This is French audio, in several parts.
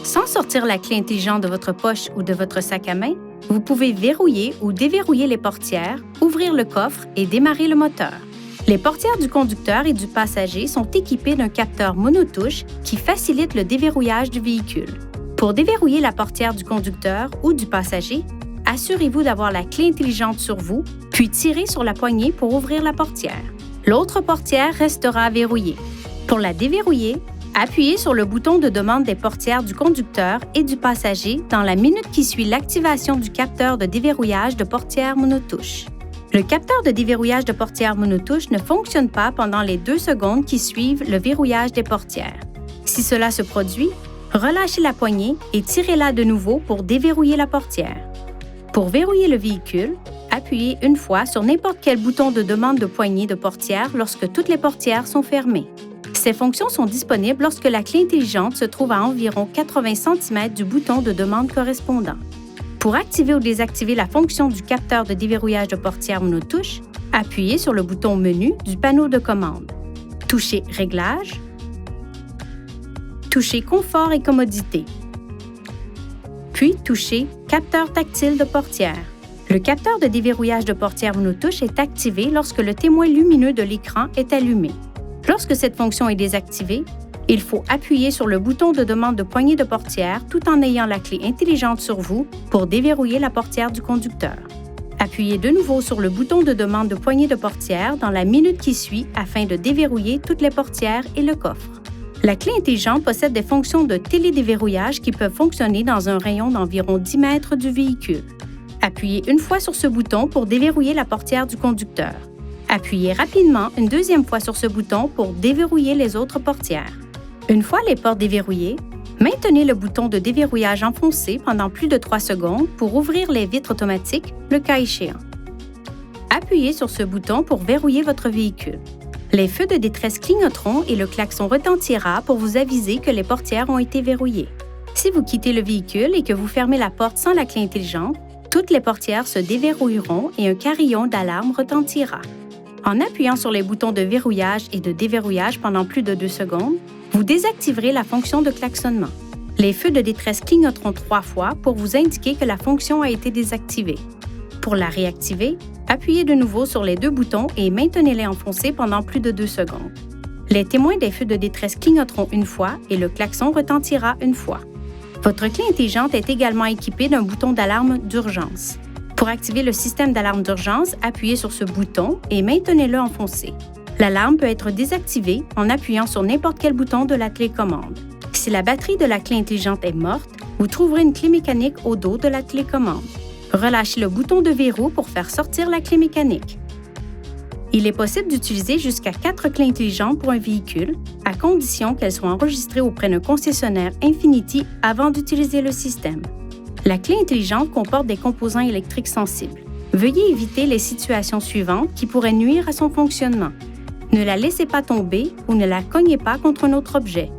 Sans sortir la clé intelligente de votre poche ou de votre sac à main, vous pouvez verrouiller ou déverrouiller les portières, ouvrir le coffre et démarrer le moteur. Les portières du conducteur et du passager sont équipées d'un capteur monotouche qui facilite le déverrouillage du véhicule. Pour déverrouiller la portière du conducteur ou du passager, assurez-vous d'avoir la clé intelligente sur vous, puis tirez sur la poignée pour ouvrir la portière. L'autre portière restera verrouillée. Pour la déverrouiller, appuyez sur le bouton de demande des portières du conducteur et du passager dans la minute qui suit l'activation du capteur de déverrouillage de portière monotouche. Le capteur de déverrouillage de portière monotouche ne fonctionne pas pendant les 2 secondes qui suivent le verrouillage des portières. Si cela se produit, relâchez la poignée et tirez-la de nouveau pour déverrouiller la portière. Pour verrouiller le véhicule, appuyez une fois sur n'importe quel bouton de demande de poignée de portière lorsque toutes les portières sont fermées. Ces fonctions sont disponibles lorsque la clé intelligente se trouve à environ 80 cm du bouton de demande correspondant. Pour activer ou désactiver la fonction du capteur de déverrouillage de portière monotouche, appuyez sur le bouton Menu du panneau de commande. Touchez Réglages. Touchez Confort et commodité. Puis touchez Capteur tactile de portière. Le capteur de déverrouillage de portière monotouche est activé lorsque le témoin lumineux de l'écran est allumé. Lorsque cette fonction est désactivée, il faut appuyer sur le bouton de demande de poignée de portière tout en ayant la clé intelligente sur vous pour déverrouiller la portière du conducteur. Appuyez de nouveau sur le bouton de demande de poignée de portière dans la minute qui suit afin de déverrouiller toutes les portières et le coffre. La clé intelligente possède des fonctions de télédéverrouillage qui peuvent fonctionner dans un rayon d'environ 10 mètres du véhicule. Appuyez une fois sur ce bouton pour déverrouiller la portière du conducteur. Appuyez rapidement une deuxième fois sur ce bouton pour déverrouiller les autres portières. Une fois les portes déverrouillées, maintenez le bouton de déverrouillage enfoncé pendant plus de 3 secondes pour ouvrir les vitres automatiques, le cas échéant. Appuyez sur ce bouton pour verrouiller votre véhicule. Les feux de détresse clignoteront et le klaxon retentira pour vous aviser que les portières ont été verrouillées. Si vous quittez le véhicule et que vous fermez la porte sans la clé intelligente, toutes les portières se déverrouilleront et un carillon d'alarme retentira. En appuyant sur les boutons de verrouillage et de déverrouillage pendant plus de 2 secondes, vous désactiverez la fonction de klaxonnement. Les feux de détresse clignoteront 3 fois pour vous indiquer que la fonction a été désactivée. Pour la réactiver, appuyez de nouveau sur les 2 boutons et maintenez-les enfoncés pendant plus de 2 secondes. Les témoins des feux de détresse clignoteront 1 fois et le klaxon retentira 1 fois. Votre clé intelligente est également équipée d'un bouton d'alarme d'urgence. Pour activer le système d'alarme d'urgence, appuyez sur ce bouton et maintenez-le enfoncé. L'alarme peut être désactivée en appuyant sur n'importe quel bouton de la télécommande. Si la batterie de la clé intelligente est morte, vous trouverez une clé mécanique au dos de la télécommande. Relâchez le bouton de verrou pour faire sortir la clé mécanique. Il est possible d'utiliser jusqu'à 4 clés intelligentes pour un véhicule, à condition qu'elles soient enregistrées auprès d'un concessionnaire Infinity avant d'utiliser le système. La clé intelligente comporte des composants électriques sensibles. Veuillez éviter les situations suivantes qui pourraient nuire à son fonctionnement. Ne la laissez pas tomber ou ne la cognez pas contre un autre objet.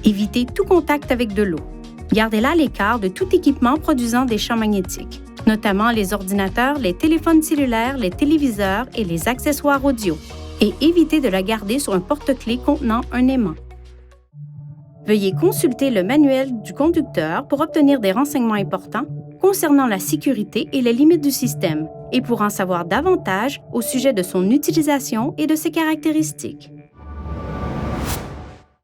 Évitez tout contact avec de l'eau. Gardez-la à l'écart de tout équipement produisant des champs magnétiques, notamment les ordinateurs, les téléphones cellulaires, les téléviseurs et les accessoires audio, et évitez de la garder sur un porte-clés contenant un aimant. Veuillez consulter le manuel du conducteur pour obtenir des renseignements importants concernant la sécurité et les limites du système, et pour en savoir davantage au sujet de son utilisation et de ses caractéristiques.